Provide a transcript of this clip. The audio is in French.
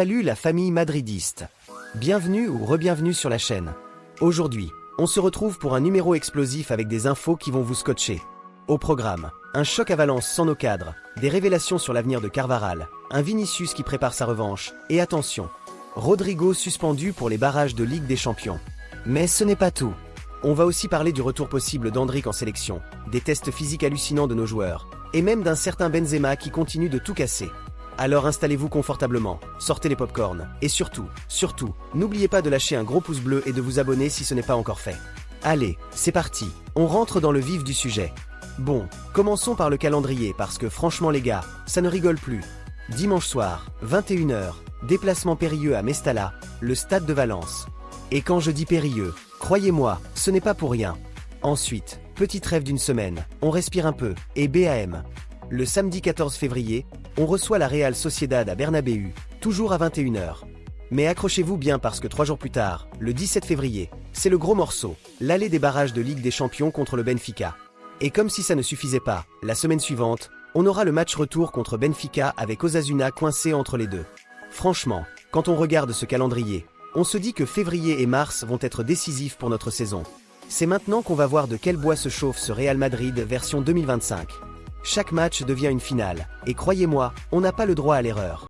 Salut la famille madridiste. Bienvenue ou re-bienvenue sur la chaîne. Aujourd'hui, on se retrouve pour un numéro explosif avec des infos qui vont vous scotcher. Au programme, un choc à Valence sans nos cadres, des révélations sur l'avenir de Carvajal, un Vinicius qui prépare sa revanche, et attention, Rodrigo suspendu pour les barrages de Ligue des Champions. Mais ce n'est pas tout. On va aussi parler du retour possible d'Endrick en sélection, des tests physiques hallucinants de nos joueurs, et même d'un certain Benzema qui continue de tout casser. Alors installez-vous confortablement, sortez les pop-corns, et surtout, n'oubliez pas de lâcher un gros pouce bleu et de vous abonner si ce n'est pas encore fait. Allez, c'est parti, on rentre dans le vif du sujet. Bon, commençons par le calendrier parce que franchement les gars, ça ne rigole plus. Dimanche soir, 21 h, déplacement périlleux à Mestalla, le stade de Valence. Et quand je dis périlleux, croyez-moi, ce n'est pas pour rien. Ensuite, petite trêve d'une semaine, on respire un peu, et BAM. Le samedi 14 février, on reçoit la Real Sociedad à Bernabéu, toujours à 21 h. Mais accrochez-vous bien parce que 3 jours plus tard, le 17 février, c'est le gros morceau, l'aller des barrages de Ligue des Champions contre le Benfica. Et comme si ça ne suffisait pas, la semaine suivante, on aura le match retour contre Benfica avec Osasuna coincé entre les deux. Franchement, quand on regarde ce calendrier, on se dit que février et mars vont être décisifs pour notre saison. C'est maintenant qu'on va voir de quel bois se chauffe ce Real Madrid version 2025. Chaque match devient une finale, et croyez-moi, on n'a pas le droit à l'erreur.